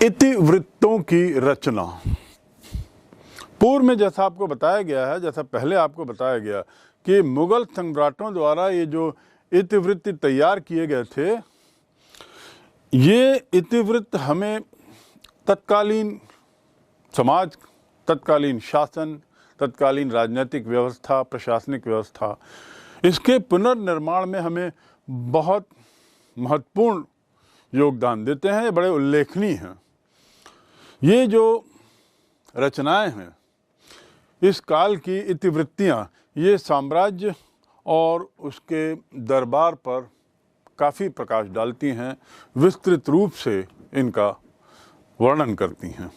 इतिवृत्तों की रचना। पूर्व में जैसा आपको बताया गया है, जैसा पहले आपको बताया गया कि मुगल सम्राटों द्वारा ये जो इतिवृत्त तैयार किए गए थे, ये इतिवृत्त हमें तत्कालीन समाज, तत्कालीन शासन, तत्कालीन राजनीतिक व्यवस्था, प्रशासनिक व्यवस्था, इसके पुनर्निर्माण में हमें बहुत महत्वपूर्ण योगदान देते हैं। ये बड़े उल्लेखनीय हैं। ये जो रचनाएं हैं, इस काल की इतिवृत्तियाँ, ये साम्राज्य और उसके दरबार पर काफ़ी प्रकाश डालती हैं, विस्तृत रूप से इनका वर्णन करती हैं।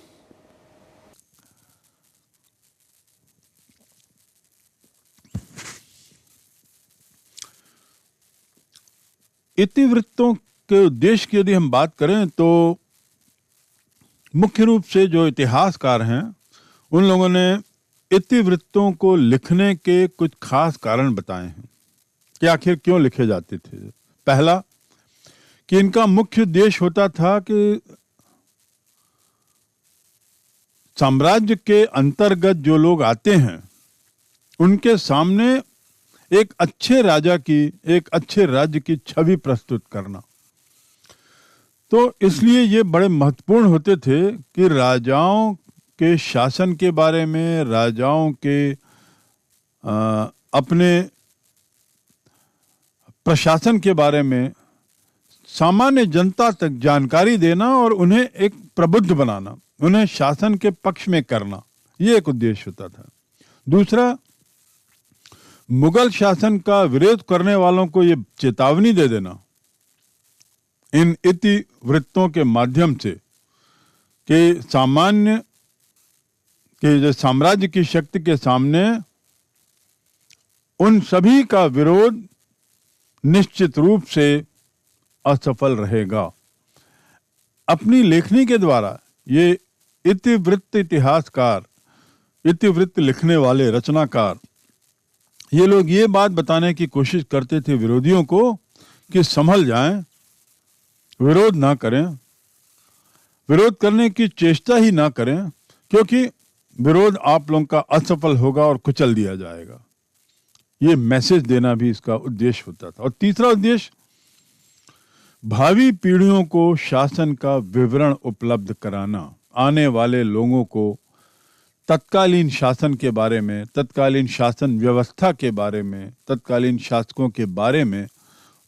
इतिवृत्तों के उद्देश्य की यदि हम बात करें तो मुख्य रूप से जो इतिहासकार हैं, उन लोगों ने इतिवृत्तों को लिखने के कुछ खास कारण बताए हैं कि आखिर क्यों लिखे जाते थे। पहला, कि इनका मुख्य उद्देश्य होता था कि साम्राज्य के अंतर्गत जो लोग आते हैं, उनके सामने एक अच्छे राजा की, एक अच्छे राज्य की छवि प्रस्तुत करना। तो इसलिए ये बड़े महत्वपूर्ण होते थे कि राजाओं के शासन के बारे में, राजाओं के अपने प्रशासन के बारे में सामान्य जनता तक जानकारी देना और उन्हें एक प्रबुद्ध बनाना, उन्हें शासन के पक्ष में करना, ये एक उद्देश्य होता था। दूसरा, मुगल शासन का विरोध करने वालों को ये चेतावनी दे देना इन इतिवृत्तों के माध्यम से कि सामान्य के जो साम्राज्य की शक्ति के सामने उन सभी का विरोध निश्चित रूप से असफल रहेगा। अपनी लेखनी के द्वारा ये इतिवृत्त इतिहासकार, इतिवृत्त लिखने वाले रचनाकार, ये लोग ये बात बताने की कोशिश करते थे विरोधियों को कि संभल जाएं, विरोध ना करें, विरोध करने की चेष्टा ही ना करें, क्योंकि विरोध आप लोगों का असफल होगा और कुचल दिया जाएगा। ये मैसेज देना भी इसका उद्देश्य होता था। और तीसरा उद्देश्य, भावी पीढ़ियों को शासन का विवरण उपलब्ध कराना, आने वाले लोगों को तत्कालीन शासन के बारे में, तत्कालीन शासन व्यवस्था के बारे में, तत्कालीन शासकों के बारे में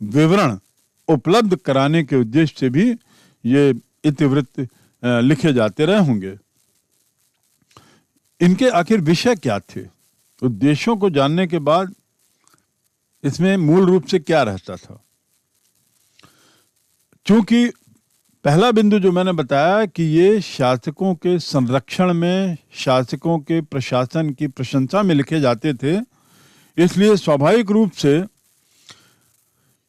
विवरण उपलब्ध कराने के उद्देश्य से भी ये इतिवृत्त लिखे जाते रहे होंगे। इनके आखिर विषय क्या थे? उद्देश्यों को जानने के बाद इसमें मूल रूप से क्या रहता था? चूंकि पहला बिंदु जो मैंने बताया कि ये शासकों के संरक्षण में, शासकों के प्रशासन की प्रशंसा में लिखे जाते थे, इसलिए स्वाभाविक रूप से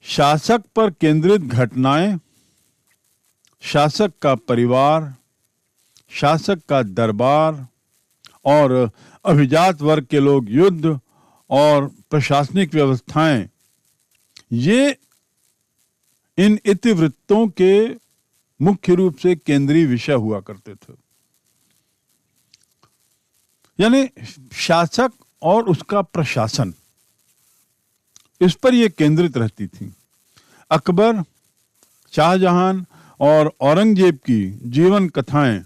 शासक पर केंद्रित घटनाएं, शासक का परिवार, शासक का दरबार और अभिजात वर्ग के लोग, युद्ध और प्रशासनिक व्यवस्थाएं, ये इन इतिवृत्तों के मुख्य रूप से केंद्रीय विषय हुआ करते थे। यानी शासक और उसका प्रशासन, इस पर यह केंद्रित रहती थी। अकबर, शाहजहां और औरंगजेब की जीवन कथाएं,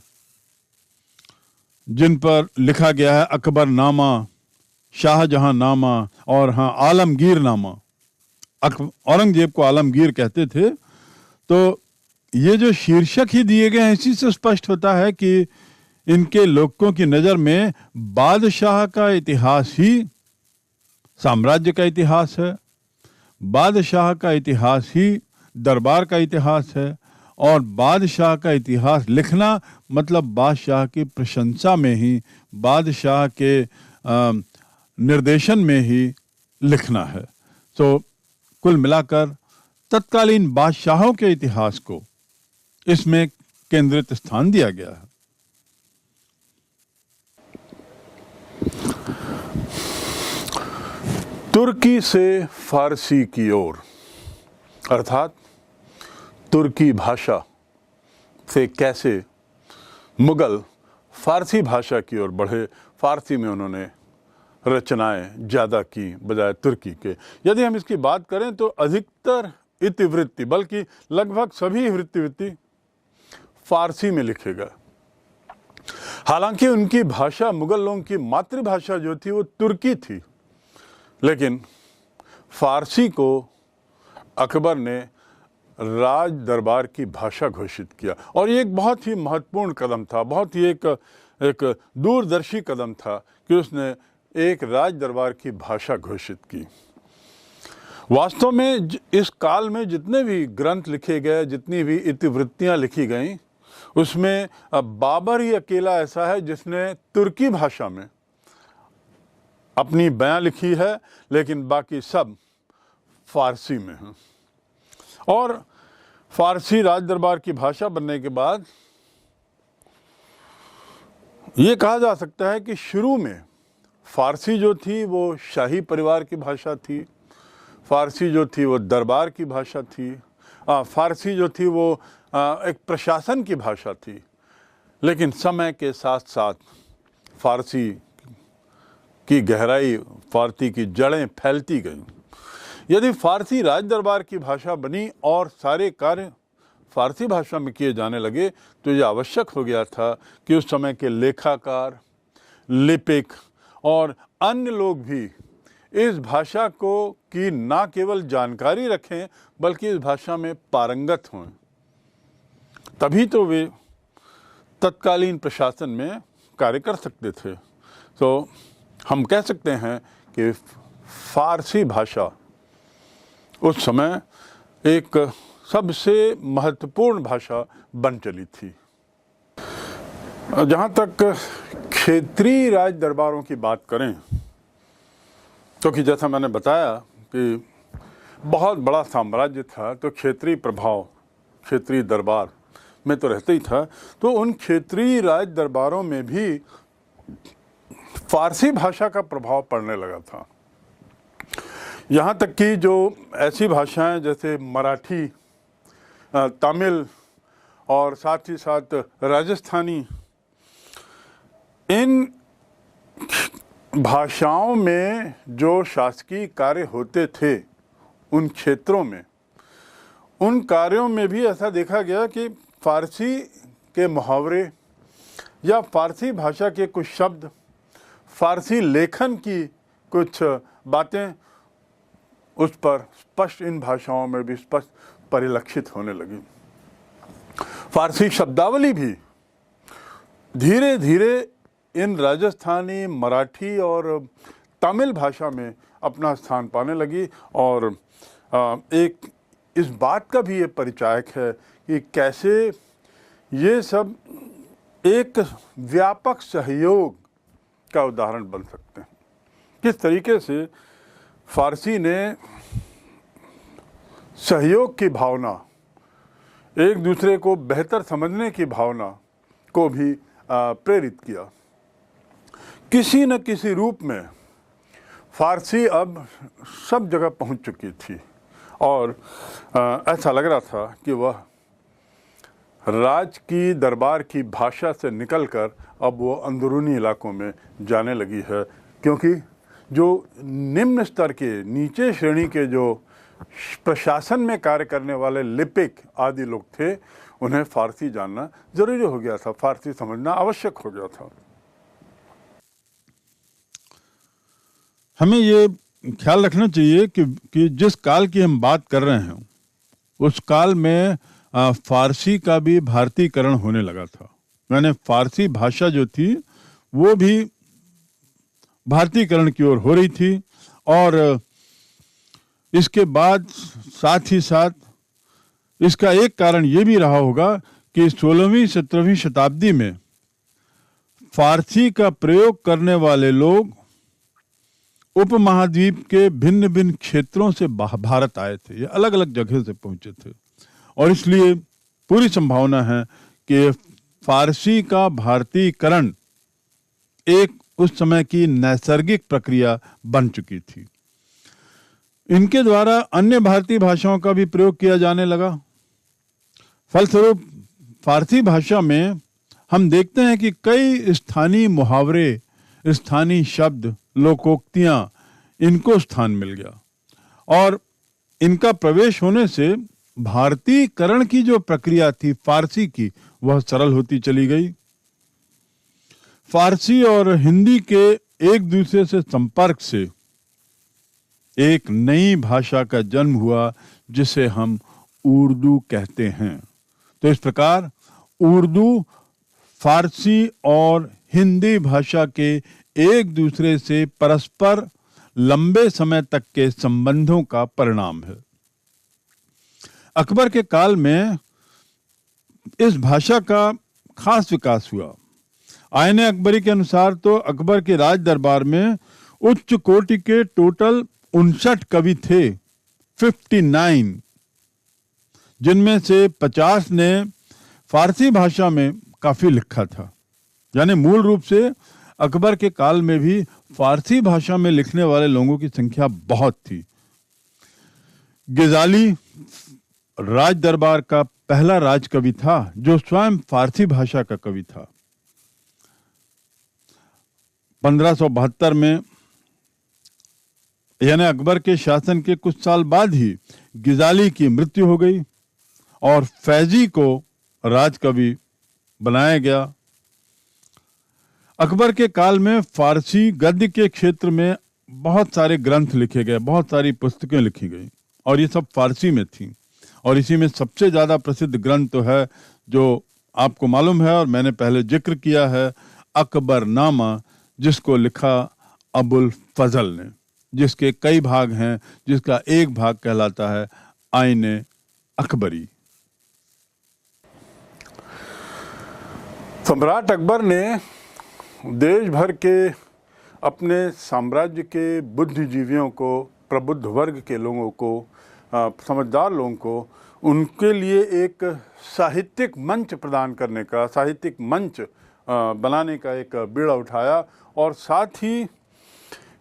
जिन पर लिखा गया है अकबरनामा, शाहजहांनामा और आलमगीर नामा। औरंगजेब को आलमगीर कहते थे। तो ये जो शीर्षक ही दिए गए हैं, इसी से स्पष्ट होता है कि इनके लोगों की नज़र में बादशाह का इतिहास ही साम्राज्य का इतिहास है, बादशाह का इतिहास ही दरबार का इतिहास है, और बादशाह का इतिहास लिखना मतलब बादशाह की प्रशंसा में ही, बादशाह के निर्देशन में ही लिखना है। तो कुल मिलाकर तत्कालीन बादशाहों के इतिहास को इसमें केंद्रित स्थान दिया गया है। तुर्की से फारसी की ओर, अर्थात तुर्की भाषा से कैसे मुगल फारसी भाषा की ओर बढ़े, फारसी में उन्होंने रचनाएं ज़्यादा की बजाय तुर्की के। यदि हम इसकी बात करें तो अधिकतर इतिवृत्ति, बल्कि लगभग सभी वृत्ति फारसी में लिखे गए। हालांकि उनकी भाषा, मुगल लोगों की मातृभाषा जो थी वो तुर्की थी, लेकिन फारसी को अकबर ने राज दरबार की भाषा घोषित किया। और ये एक बहुत ही महत्वपूर्ण कदम था, बहुत ही एक दूरदर्शी कदम था कि उसने एक राज दरबार की भाषा घोषित की। वास्तव में इस काल में जितने भी ग्रंथ लिखे गए, जितनी भी इतिवृत्तियां लिखी गईं, उसमें बाबर ही अकेला ऐसा है जिसने तुर्की भाषा में अपनी बयां लिखी है, लेकिन बाकी सब फारसी में हैं। और फारसी राज दरबार की भाषा बनने के बाद ये कहा जा सकता है कि शुरू में फारसी जो थी वो शाही परिवार की भाषा थी, फारसी जो थी वो दरबार की भाषा थी, फारसी जो थी वो एक प्रशासन की भाषा थी। लेकिन समय के साथ साथ फारसी की गहराई, फारसी की जड़ें फैलती गईं। यदि फारसी राज दरबार की भाषा बनी और सारे कार्य फारसी भाषा में किए जाने लगे, तो यह आवश्यक हो गया था कि उस समय के लेखाकार, लिपिक और अन्य लोग भी इस भाषा को की न केवल जानकारी रखें, बल्कि इस भाषा में पारंगत हों। तभी तो वे तत्कालीन प्रशासन में कार्य कर सकते थे। तो हम कह सकते हैं कि फारसी भाषा उस समय एक सबसे महत्वपूर्ण भाषा बन चली थी। जहाँ तक क्षेत्रीय राज दरबारों की बात करें, तो कि जैसा मैंने बताया कि बहुत बड़ा साम्राज्य था, तो क्षेत्रीय प्रभाव क्षेत्रीय दरबार में तो रहता ही था। तो उन क्षेत्रीय राज दरबारों में भी फारसी भाषा का प्रभाव पड़ने लगा था। यहाँ तक कि जो ऐसी भाषाएं जैसे मराठी, तमिल और साथ ही साथ राजस्थानी, इन भाषाओं में जो शासकीय कार्य होते थे उन क्षेत्रों में, उन कार्यों में भी ऐसा देखा गया कि फारसी के मुहावरे या फारसी भाषा के कुछ शब्द, फारसी लेखन की कुछ बातें उस पर स्पष्ट, इन भाषाओं में भी स्पष्ट परिलक्षित होने लगी। फारसी शब्दावली भी धीरे धीरे इन राजस्थानी, मराठी और तमिल भाषा में अपना स्थान पाने लगी। और एक इस बात का भी ये परिचायक है कि कैसे ये सब एक व्यापक सहयोग का उदाहरण बन सकते हैं। किस तरीके से फारसी ने सहयोग की भावना, एक दूसरे को बेहतर समझने की भावना को भी प्रेरित किया। किसी न किसी रूप में फारसी अब सब जगह पहुंच चुकी थी और ऐसा लग रहा था कि वह राज की दरबार की भाषा से निकलकर अब वो अंदरूनी इलाकों में जाने लगी है, क्योंकि जो निम्न स्तर के, नीचे श्रेणी के जो प्रशासन में कार्य करने वाले लिपिक आदि लोग थे, उन्हें फारसी जानना जरूरी हो गया था, फारसी समझना आवश्यक हो गया था। हमें ये ख्याल रखना चाहिए कि जिस काल की हम बात कर रहे हैं उस काल में फारसी का भी भारतीकरण होने लगा था। यानी फारसी भाषा जो थी वो भी भारतीकरण की ओर हो रही थी। और इसके बाद साथ ही साथ इसका एक कारण ये भी रहा होगा कि 16वीं 17वीं शताब्दी में फारसी का प्रयोग करने वाले लोग उपमहाद्वीप के भिन्न भिन्न क्षेत्रों से भारत आए थे, ये अलग अलग जगह से पहुंचे थे। और इसलिए पूरी संभावना है कि फारसी का भारतीकरण एक उस समय की नैसर्गिक प्रक्रिया बन चुकी थी। इनके द्वारा अन्य भारतीय भाषाओं का भी प्रयोग किया जाने लगा। फलस्वरूप फारसी भाषा में हम देखते हैं कि कई स्थानीय मुहावरे, स्थानीय शब्द, लोकोक्तियां, इनको स्थान मिल गया और इनका प्रवेश होने से भारतीयकरण की जो प्रक्रिया थी फारसी की, वह सरल होती चली गई। फारसी और हिंदी के एक दूसरे से संपर्क से एक नई भाषा का जन्म हुआ जिसे हम उर्दू कहते हैं। तो इस प्रकार उर्दू फारसी और हिंदी भाषा के एक दूसरे से परस्पर लंबे समय तक के संबंधों का परिणाम है। अकबर के काल में इस भाषा का खास विकास हुआ। आईन अकबरी के अनुसार तो अकबर के राज दरबार में उच्च कोटि के टोटल 59 कवि थे, 59, जिनमें से 50 ने फारसी भाषा में काफी लिखा था। यानी मूल रूप से अकबर के काल में भी फारसी भाषा में लिखने वाले लोगों की संख्या बहुत थी। गिजाली राज दरबार का पहला राजकवि था जो स्वयं फारसी भाषा का कवि था। 1572 में यानी अकबर के शासन के कुछ साल बाद ही गिजाली की मृत्यु हो गई और फैजी को राजकवि बनाया गया। अकबर के काल में फारसी गद्य के क्षेत्र में बहुत सारे ग्रंथ लिखे गए, बहुत सारी पुस्तकें लिखी गई और ये सब फारसी में थी। और इसी में सबसे ज्यादा प्रसिद्ध ग्रंथ तो है जो आपको मालूम है और मैंने पहले जिक्र किया है, अकबरनामा, जिसको लिखा अबुल फजल ने, जिसके कई भाग हैं, जिसका एक भाग कहलाता है आईन अकबरी। सम्राट अकबर ने देश भर के अपने साम्राज्य के बुद्धिजीवियों को, प्रबुद्ध वर्ग के लोगों को, समझदार लोगों को, उनके लिए एक साहित्यिक मंच प्रदान करने का, साहित्यिक मंच बनाने का एक बीड़ा उठाया और साथ ही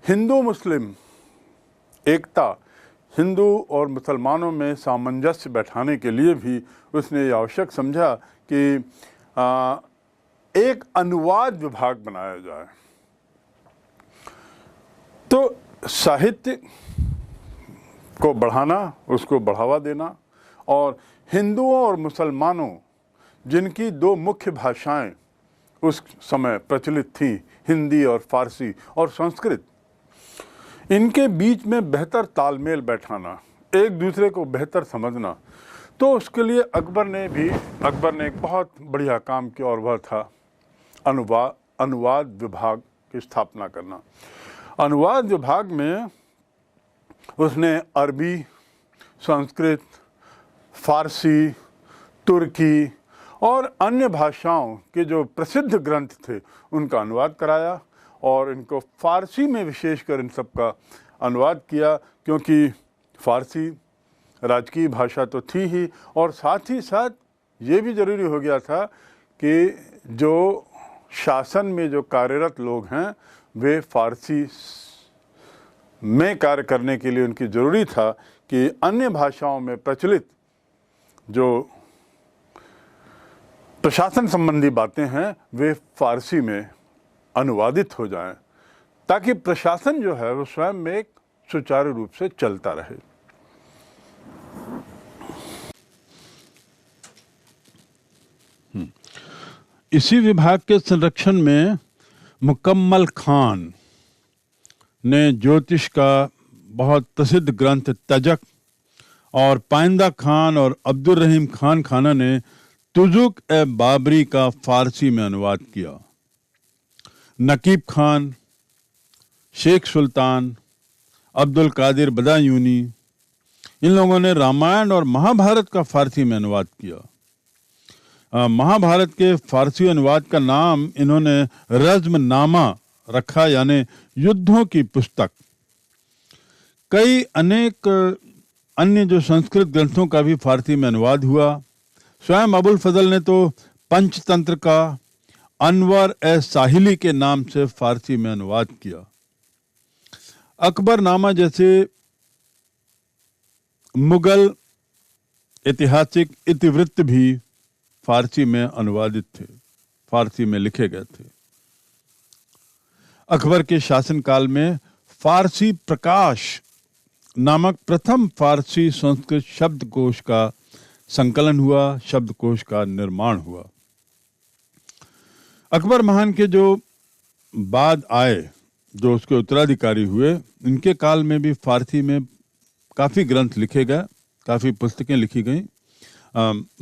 हिंदू मुस्लिम एकता, हिंदू और मुसलमानों में सामंजस्य बैठाने के लिए भी उसने ये आवश्यक समझा कि एक अनुवाद विभाग बनाया जाए। तो साहित्य को बढ़ाना, उसको बढ़ावा देना और हिंदुओं और मुसलमानों, जिनकी दो मुख्य भाषाएं उस समय प्रचलित थी, हिंदी और फारसी और संस्कृत, इनके बीच में बेहतर तालमेल बैठाना, एक दूसरे को बेहतर समझना। तो उसके लिए अकबर ने एक बहुत बढ़िया काम किया और वह था अनुवाद विभाग की स्थापना करना। अनुवाद विभाग में उसने अरबी, संस्कृत, फारसी, तुर्की और अन्य भाषाओं के जो प्रसिद्ध ग्रंथ थे उनका अनुवाद कराया और इनको फारसी में विशेषकर इन सब का अनुवाद किया, क्योंकि फारसी राजकीय भाषा तो थी ही और साथ ही साथ ये भी ज़रूरी हो गया था कि जो शासन में जो कार्यरत लोग हैं वे फारसी में कार्य करने के लिए उनकी ज़रूरी था कि अन्य भाषाओं में प्रचलित जो प्रशासन संबंधी बातें हैं वे फारसी में अनुवादित हो जाएं, ताकि प्रशासन जो है वो स्वयं में एक सुचारू रूप से चलता रहे। इसी विभाग के संरक्षण में मुकम्मल खान ने ज्योतिष का बहुत प्रसिद्ध ग्रंथ तजक और पाइंदा खान और अब्दुल रहीम खान खाना ने तुजुक ए बाबरी का फारसी में अनुवाद किया। नकीब खान, शेख सुल्तान, अब्दुल कादिर बदायूनी, इन लोगों ने रामायण और महाभारत का फारसी में अनुवाद किया। महाभारत के फारसी अनुवाद का नाम इन्होंने रज़्मनामा रखा, यानी युद्धों की पुस्तक। कई अनेक अन्य जो संस्कृत ग्रंथों का भी फारसी में अनुवाद हुआ। स्वयं अबुल फजल ने तो पंचतंत्र का अनवर ए साहिली के नाम से फारसी में अनुवाद किया। अकबरनामा जैसे मुगल ऐतिहासिक इतिवृत्त भी फारसी में अनुवादित थे, फारसी में लिखे गए थे। अकबर के शासनकाल में फारसी प्रकाश नामक प्रथम फारसी संस्कृत शब्दकोश का संकलन हुआ, शब्दकोश का निर्माण हुआ। अकबर महान के जो बाद आए, जो उसके उत्तराधिकारी हुए, इनके काल में भी फारसी में काफ़ी ग्रंथ लिखे गए, काफ़ी पुस्तकें लिखी गईं।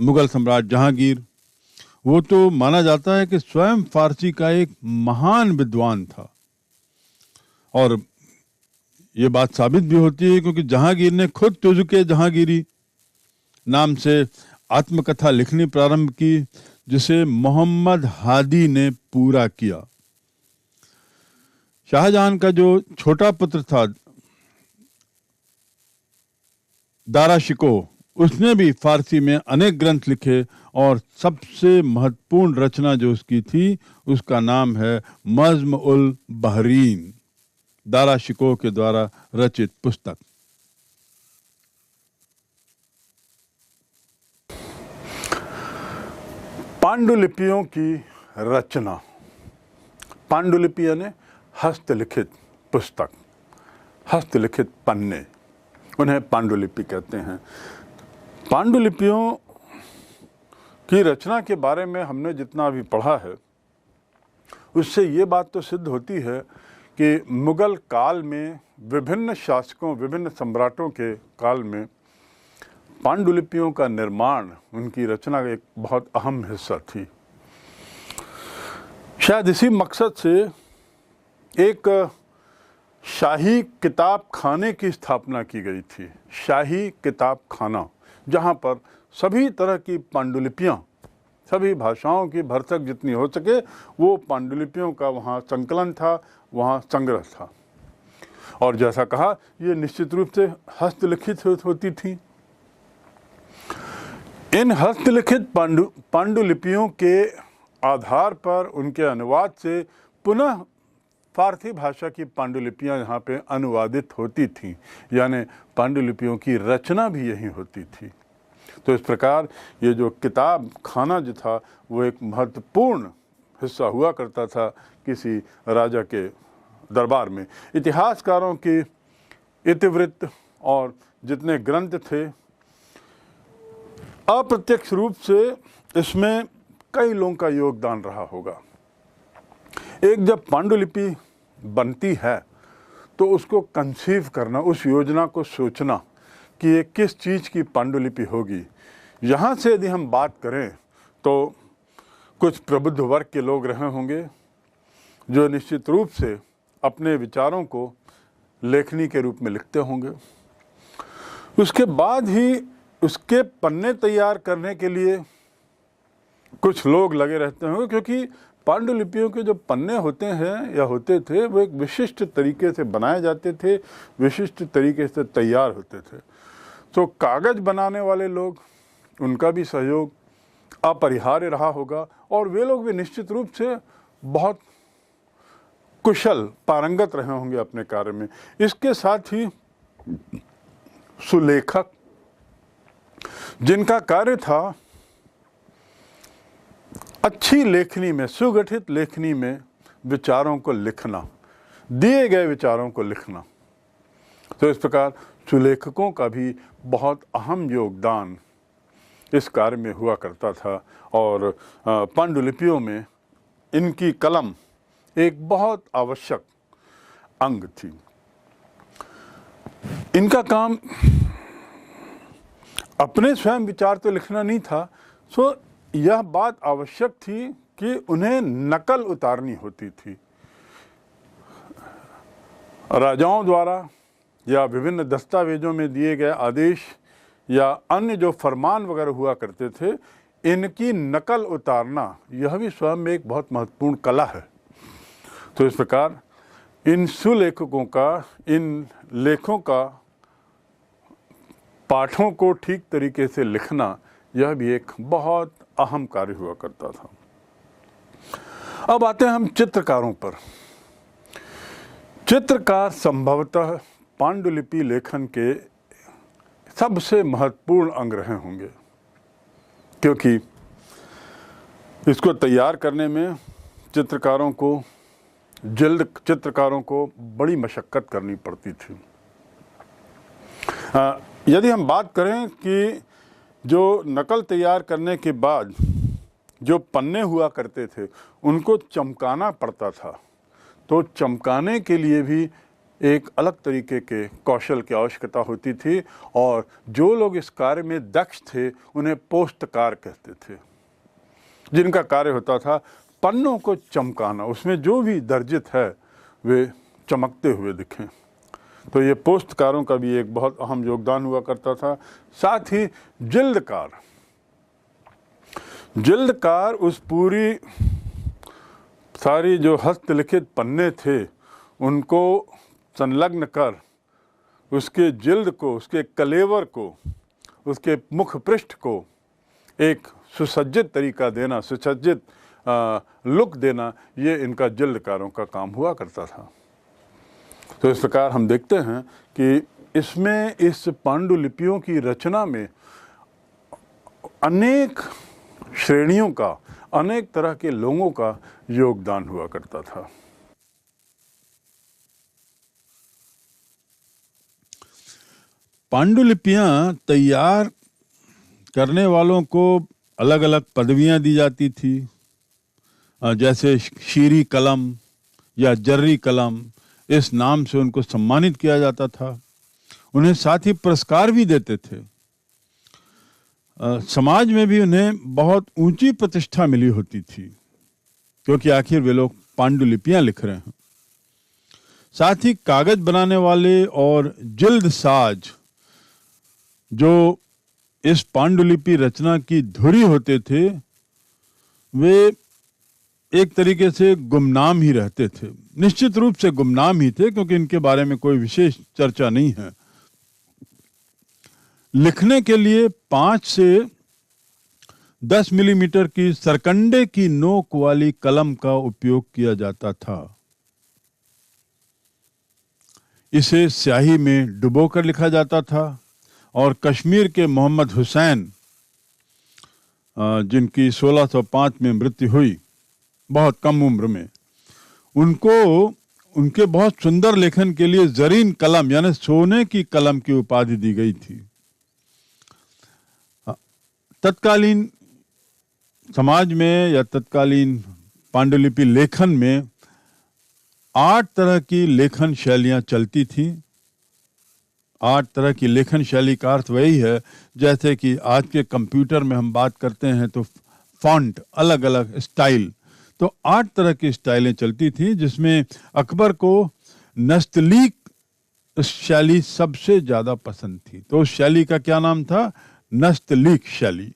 मुगल सम्राट जहांगीर, वो तो माना जाता है कि स्वयं फारसी का एक महान विद्वान था, और ये बात साबित भी होती है क्योंकि जहांगीर ने खुद तुज़ुके जहांगीरी नाम से आत्मकथा लिखनी प्रारंभ की, जिसे मोहम्मद हादी ने पूरा किया। शाहजहां का जो छोटा पुत्र था दारा शिकोह, उसने भी फारसी में अनेक ग्रंथ लिखे, और सबसे महत्वपूर्ण रचना जो उसकी थी उसका नाम है नज़्म उल बहरीन, दारा शिकोह के द्वारा रचित पुस्तक। पांडुलिपियों की रचना, पांडुलिपि यानी हस्तलिखित पुस्तक, हस्तलिखित पन्ने, उन्हें पांडुलिपि कहते हैं। पांडुलिपियों की रचना के बारे में हमने जितना अभी पढ़ा है, उससे ये बात तो सिद्ध होती है कि मुगल काल में विभिन्न शासकों, विभिन्न सम्राटों के काल में पांडुलिपियों का निर्माण, उनकी रचना का एक बहुत अहम हिस्सा थी। शायद इसी मकसद से एक शाही किताब खाने की स्थापना की गई थी, शाही किताब खाना, जहाँ पर सभी तरह की पांडुलिपियाँ, सभी भाषाओं की भरसक जितनी हो सके वो पांडुलिपियों का वहाँ संकलन था, वहाँ संग्रह था। और जैसा कहा, ये निश्चित रूप से हस्तलिखित होती थी। इन हस्तलिखित पांडुलिपियों के आधार पर, उनके अनुवाद से पुनः फारसी भाषा की पांडुलिपियाँ यहाँ पे अनुवादित होती थीं, यानी पांडुलिपियों की रचना भी यहीं होती थी। तो इस प्रकार ये जो किताब खाना जो था वो एक महत्वपूर्ण हिस्सा हुआ करता था किसी राजा के दरबार में। इतिहासकारों की इतिवृत्त और जितने ग्रंथ थे, अप्रत्यक्ष रूप से इसमें कई लोगों का योगदान रहा होगा। एक जब पांडुलिपि बनती है तो उसको कंसीव करना, उस योजना को सोचना कि ये किस चीज़ की पांडुलिपि होगी। यहाँ से यदि हम बात करें तो कुछ प्रबुद्ध वर्ग के लोग रहे होंगे जो निश्चित रूप से अपने विचारों को लेखनी के रूप में लिखते होंगे। उसके बाद ही उसके पन्ने तैयार करने के लिए कुछ लोग लगे रहते होंगे, क्योंकि पांडुलिपियों के जो पन्ने होते हैं या होते थे वो एक विशिष्ट तरीके से बनाए जाते थे, विशिष्ट तरीके से तैयार होते थे। तो कागज़ बनाने वाले लोग, उनका भी सहयोग अपरिहार्य रहा होगा, और वे लोग भी निश्चित रूप से बहुत कुशल, पारंगत रहे होंगे अपने कार्य में। इसके साथ ही सुलेखक, जिनका कार्य था अच्छी लेखनी में, सुगठित लेखनी में विचारों को लिखना, दिए गए विचारों को लिखना। तो इस प्रकार सुलेखकों का भी बहुत अहम योगदान इस कार्य में हुआ करता था, और पांडुलिपियों में इनकी कलम एक बहुत आवश्यक अंग थी। इनका काम अपने स्वयं विचार तो लिखना नहीं था, सो यह बात आवश्यक थी कि उन्हें नकल उतारनी होती थी। राजाओं द्वारा या विभिन्न दस्तावेजों में दिए गए आदेश या अन्य जो फरमान वगैरह हुआ करते थे, इनकी नकल उतारना यह भी स्वयं में एक बहुत महत्वपूर्ण कला है। तो इस प्रकार इन सुलेखकों का, इन लेखों का पाठों को ठीक तरीके से लिखना, यह भी एक बहुत अहम कार्य हुआ करता था। अब आते हैं हम चित्रकारों पर। चित्रकार संभवतः पांडुलिपि लेखन के सबसे महत्वपूर्ण अंग रहे होंगे, क्योंकि इसको तैयार करने में चित्रकारों को बड़ी मशक्क़त करनी पड़ती थी। यदि हम बात करें कि जो नकल तैयार करने के बाद जो पन्ने हुआ करते थे उनको चमकाना पड़ता था, तो चमकाने के लिए भी एक अलग तरीके के कौशल की आवश्यकता होती थी, और जो लोग इस कार्य में दक्ष थे उन्हें पोस्तकार कहते थे, जिनका कार्य होता था पन्नों को चमकाना, उसमें जो भी दर्जित है वे चमकते हुए दिखें। तो ये पोस्तकारों का भी एक बहुत अहम योगदान हुआ करता था। साथ ही जिल्दकार उस पूरी सारी जो हस्तलिखित पन्ने थे उनको संलग्न कर उसके जिल्द को, उसके कलेवर को, उसके मुख पृष्ठ को एक सुसज्जित तरीका देना, सुसज्जित लुक देना, ये इनका जिल्दकारों का काम हुआ करता था। तो इस प्रकार हम देखते हैं कि इसमें, इस पांडुलिपियों की रचना में अनेक श्रेणियों का, अनेक तरह के लोगों का योगदान हुआ करता था। पांडुलिपियां तैयार करने वालों को अलग अलग पदवियां दी जाती थी, जैसे शीरी कलम या जर्री कलम, इस नाम से उनको सम्मानित किया जाता था। उन्हें साथ ही पुरस्कार भी देते थे। समाज में भी उन्हें बहुत ऊंची प्रतिष्ठा मिली होती थी, क्योंकि आखिर वे लोग पांडुलिपियां लिख रहे हैं। साथ ही कागज बनाने वाले और जिल्द साज, जो इस पांडुलिपि रचना की धुरी होते थे, वे एक तरीके से गुमनाम ही रहते थे। निश्चित रूप से गुमनाम ही थे, क्योंकि इनके बारे में कोई विशेष चर्चा नहीं है। लिखने के लिए 5 से 10 मिलीमीटर की सरकंडे की नोक वाली कलम का उपयोग किया जाता था। इसे स्याही में डुबोकर लिखा जाता था, और कश्मीर के मोहम्मद हुसैन, जिनकी 1605 में मृत्यु हुई, बहुत कम उम्र में, उनको उनके बहुत सुंदर लेखन के लिए जरीन कलम यानी सोने की कलम की उपाधि दी गई थी। तत्कालीन समाज में या तत्कालीन पांडुलिपि लेखन में 8 तरह की लेखन शैलियां चलती थी। 8 तरह की लेखन शैली का अर्थ वही है जैसे कि आज के कंप्यूटर में हम बात करते हैं तो फॉन्ट, अलग अलग स्टाइल, तो 8 तरह की स्टाइलें चलती थी, जिसमें अकबर को नस्तलीक शैली सबसे ज्यादा पसंद थी। तो उस शैली का क्या नाम था? नस्तलीक शैली।